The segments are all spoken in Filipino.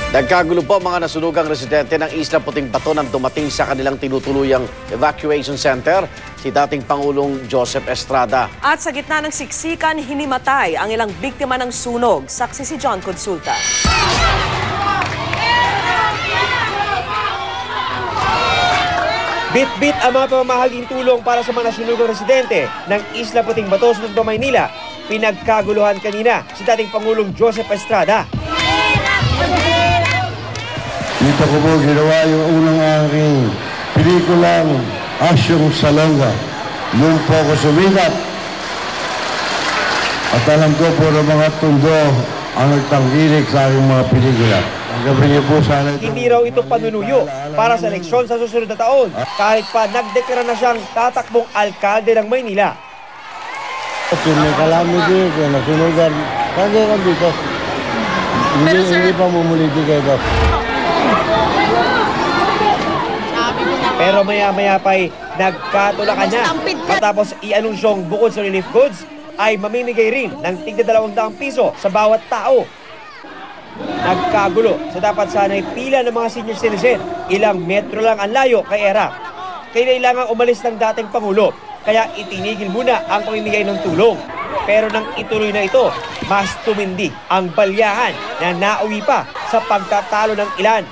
Nagkagulo po ang mga nasunugang residente ng Isla Puting Bato nang dumating sa kanilang tinutuluyang evacuation center si dating Pangulong Joseph Estrada. At sa gitna ng siksikan, hinimatay ang ilang biktima ng sunog. Saksi si John Consulta. Bit-bit ang mga pamamahaging tulong para sa mga nasunugang residente ng Isla Puting Bato sa Tondo, Maynila. Pinagkaguluhan kanina si dating Pangulong Joseph Estrada. Dito ko po ginawa yung unang aking pelikulang Asyong Salonga. Noon po ako sumikat. At alam ko po ng mga Tondo ang nagtanggilik sa aking mga pelikula. Ang gabi niyo po sana ito. Hindi raw ito panunuyo para sa eleksyon sa susunod na taon. Kahit pa nagdeklara na siyang tatakbong alkalde ng Maynila. Kung may calamity, kung nasunugan, kagaya ka dito. Hindi pa mumuliti kayo ito. Pero maya-maya pa'y nagkatulakan niya. Matapos i-anunsyong bukod sa relief goods, ay mamimigay rin ng tigda 200 piso sa bawat tao. Nagkagulo sa dapat sana'y pila ng mga senior citizen. Ilang metro lang ang layo kay ERA. Kailangang umalis ng dating Pangulo, kaya itinigil muna ang pamimigay ng tulong. Pero nang ituloy na ito, mas tumindi ang balyahan na nauwi pa sa pagtatalo ng ilan.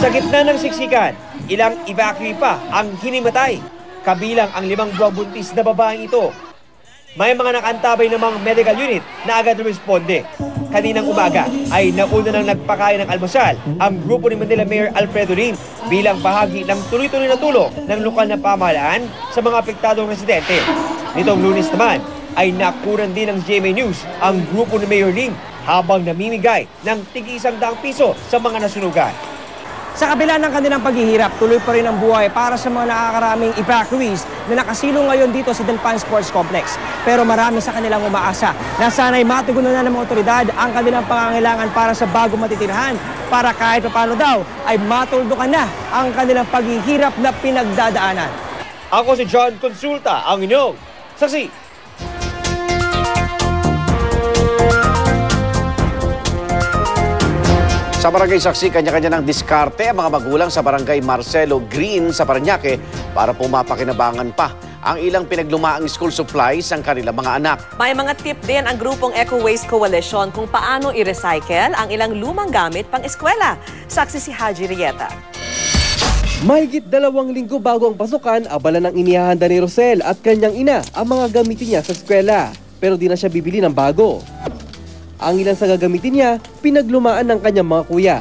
Sa gitna ng siksikan, ilang evacuee pa ang hinimatay, kabilang ang 5 buwang buntis na babaeng ito. May mga nakantabay namang medical unit na agad rumisponde. Kaninang umaga ay nauna nang nagpakain ng almusal ang grupo ni Manila Mayor Alfredo Rim bilang bahagi ng tuloy-tuloy na tulong ng lokal na pamahalaan sa mga apektadong residente. Nitong Lunes naman ay nakunan din ng GMA News ang grupo ni Mayor Lim habang namimigay ng tig-100 piso sa mga nasunugan. Sa kabila ng kanilang paghihirap, tuloy pa rin ang buhay para sa mga nakakaraming evacuees na nakasilong ngayon dito sa Delpan Sports Complex. Pero marami sa kanilang umaasa na sana'y matugunan na ng mga otoridad ang kanilang pangangailangan para sa bagong matitirahan para kahit paano daw ay matuldukan na ang kanilang paghihirap na pinagdadaanan. Ako si John Consulta, ang inyong saksi. Sa Barangay Saksi, kanya-kanya ng diskarte ang mga magulang sa Barangay Marcelo Green sa Parañaque para pumapakinabangan pa ang ilang pinaglumaang school supplies ng kanilang mga anak. May mga tip din ang grupong Eco Waste Coalition kung paano i-recycle ang ilang lumang gamit pang eskwela. Saksi si Haji Rieta. Mahigit 2 linggo bago ang pasukan, abala ng inihahanda ni Rosel at kanyang ina ang mga gamitin niya sa eskwela. Pero di na siya bibili ng bago. Ang ilan sa gagamitin niya, pinaglumaan ng kanyang mga kuya.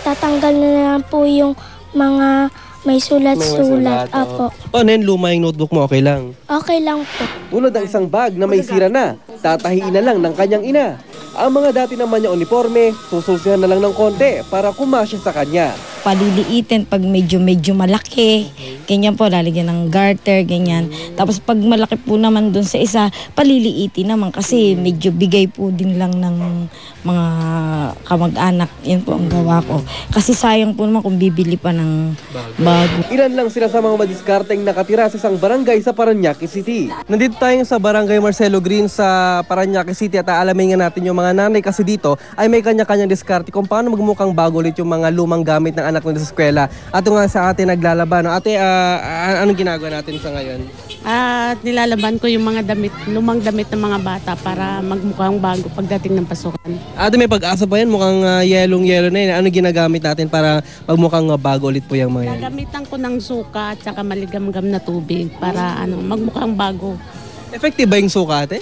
Tatanggal na lang po yung mga may sulat-sulat. Apo. Ano yun, luma yung notebook mo, okay lang? Okay lang po. Tulad ang isang bag na may sira na, tatahiin na lang ng kanyang ina. Ang mga dati naman niya uniforme, sususihan na lang ng konti para kumasya sa kanya. Paliliitin pag medyo malaki, ganyan po, lalagyan ng garter, ganyan. Tapos pag malaki po naman dun sa isa, paliliitin naman kasi medyo bigay po din lang ng mga kamag-anak. Yan po ang gawa ko. Kasi sayang po naman kung bibili pa ng bago. Ilan lang sila sa mga madiskarteng nakatira sa isang barangay sa Parañaque City. Nandito tayo sa Barangay Marcelo Green sa Parañaque City at aalamin nga natin yung mga nanay kasi dito ay may kanya-kanyang diskarte kung paano magmukhang bago ulit yung mga lumang gamit ng anak nila sa eskwela. At nga sa atin naglalaban. Ate, anong ginagawa natin sa ngayon? At nilalaban ko yung mga damit, lumang damit ng mga bata para magmukhang bago pagdating ng pasukan. Ate, may pag-asa pa yan. Mukhang yellow na yun. Ano ginagamit natin para magmukhang bago ulit po yung mga yan? Gagamitan ko ng suka at saka maligam-gam na tubig para magmukhang bago. Effective ba yung suka, ate?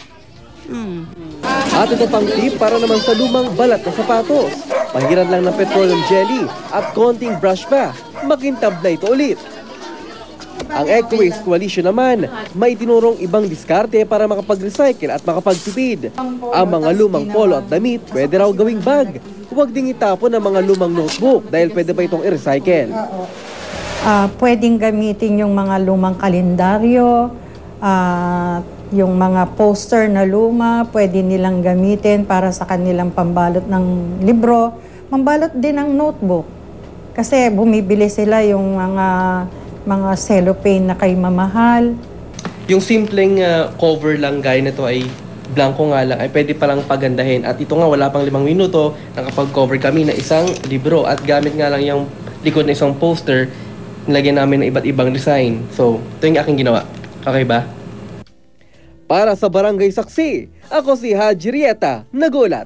At ito pang tip para naman sa lumang balat na sapatos. Pahiran lang ng petroleum jelly at konting brush pa. Makintab na ito ulit. Ang Eco Waste Coalition naman, may tinurong ibang diskarte para makapag-recycle at makapagtipid. Ang mga lumang polo at damit pwede raw gawing bag. Huwag ding itapon ang mga lumang notebook dahil pwede pa itong i-recycle. Pwedeng gamitin yung mga lumang kalendaryo, yung mga poster na luma, pwede nilang gamitin para sa kanilang pambalot ng libro. Mambalot din ang notebook. Kasi bumibili sila yung mga mga cellophane na kay mamahal. Yung simpleng cover lang gaya nito ay blanco nga lang, ay pwede palang pagandahin. At ito nga, wala pang 5 minuto, nakapag-cover kami na isang libro. At gamit nga lang yung likod na isang poster, nilagyan namin ng iba't ibang design. So, ito yung aking ginawa. Okay ba? Para sa Barangay Saksi, ako si Haji Rieta, nagulat.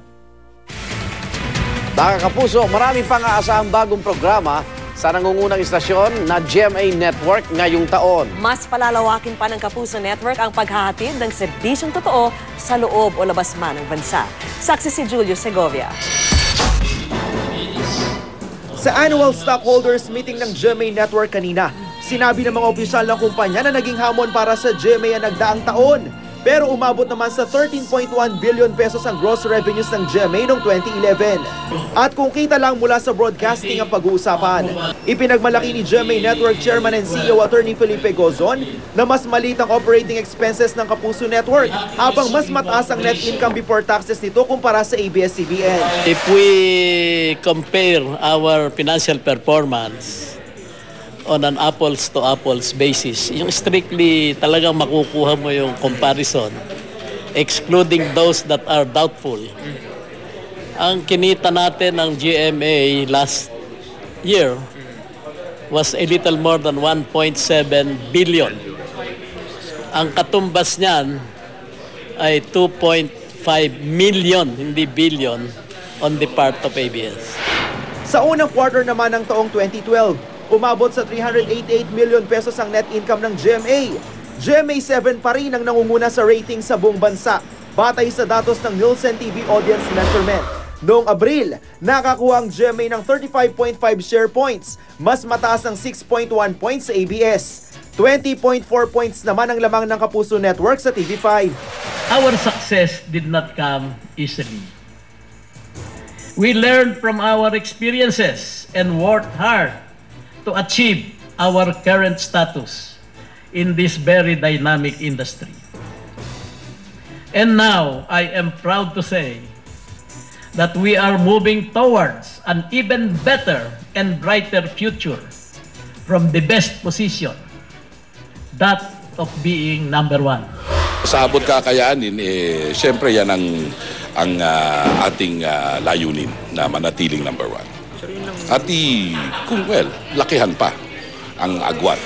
Mga kapuso, marami pang aasahang bagong programa sa nangungunang istasyon na GMA Network ngayong taon. Mas palalawakin pa ng Kapuso Network ang paghahatid ng serbisyong totoo sa loob o labas man ng bansa. Saksi si Julio Segovia. Sa annual stockholders meeting ng GMA Network kanina, sinabi ng mga opisyal ng kumpanya na naging hamon para sa GMA ang nagdaang taon. Pero umabot naman sa 13.1 billion pesos ang gross revenues ng GMA noong 2011. At kung kita lang mula sa broadcasting ang pag-uusapan, ipinagmalaki ni GMA Network Chairman and CEO Attorney Felipe Gozon na mas maliit ang operating expenses ng Kapuso Network habang mas mataas ang net income before taxes nito kumpara sa ABS-CBN. If we compare our financial performance on an apples-to-apples basis, yung strictly talagang makukuha mo yung comparison, excluding those that are doubtful. Ang kinita natin ng GMA last year was a little more than 1.7 billion. Ang katumbas niyan ay 2.5 million, hindi billion, on the part of ABS. Sa unang quarter naman ng taong 2012, umabot sa 388 million pesos ang net income ng GMA. GMA 7 pa rin ang nangunguna sa rating sa buong bansa, batay sa datos ng Nielsen TV Audience Measurement. Noong Abril, nakakuha ang GMA ng 35.5 share points, mas mataas ng 6.1 points sa ABS. 20.4 points naman ang lamang ng Kapuso Network sa TV5. Our success did not come easily. We learned from our experiences and worked hard to achieve our current status in this very dynamic industry. And now, I am proud to say that we are moving towards an even better and brighter future from the best position, that of being number one. Sa abot kakayanin, siyempre yan ang ating layunin na manatiling number one. At lakihan pa ang agwat.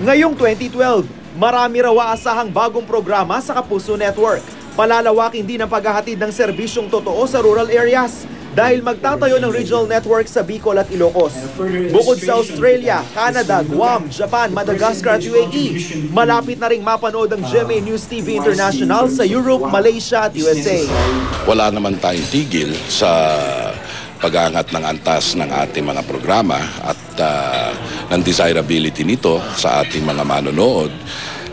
Ngayong 2012, marami raw aasahang bagong programa sa Kapuso Network. Palalawakin din ang paghahatid ng serbisyong totoo sa rural areas dahil magtatayo ng regional network sa Bicol at Ilocos. Bukod sa Australia, Canada, Guam, Japan, Madagascar at UAE, malapit na ring mapanood ang GMA News TV International sa Europe, Malaysia at USA. Wala naman tayong tigil sa pag-aangat ng antas ng ating mga programa at ng desirability nito sa ating mga manonood.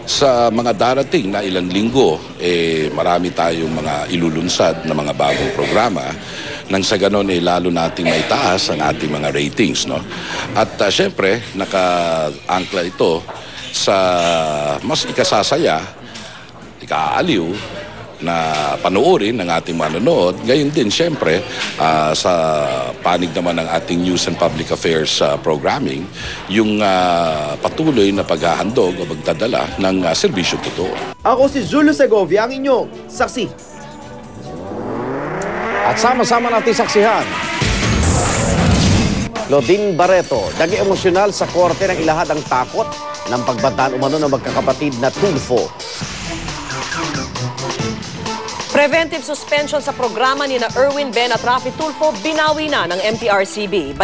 Sa mga darating na ilang linggo, marami tayong mga ilulunsad na mga bagong programa nang sa ganon lalo nating maitaas ang ating mga ratings. No? At syempre, naka-angkla ito sa mas ikasasaya, ikaaliw, na panoorin ng ating manonood. Ngayon din, siyempre, sa panig naman ng ating News and Public Affairs programming, yung patuloy na paghahandog o magdadala ng serbisyong totoo. Ako si Julio Segovia, ang inyong saksi. At sama-sama natin saksihan. Lodin Barreto, naging emosyonal sa korte ng ilahad ang takot ng pagbantaan umano ng magkakapatid na Tulfo. Preventive suspension sa programa ni na Erwin Ben at Rafi Tulfo binawi na ng MTRCB.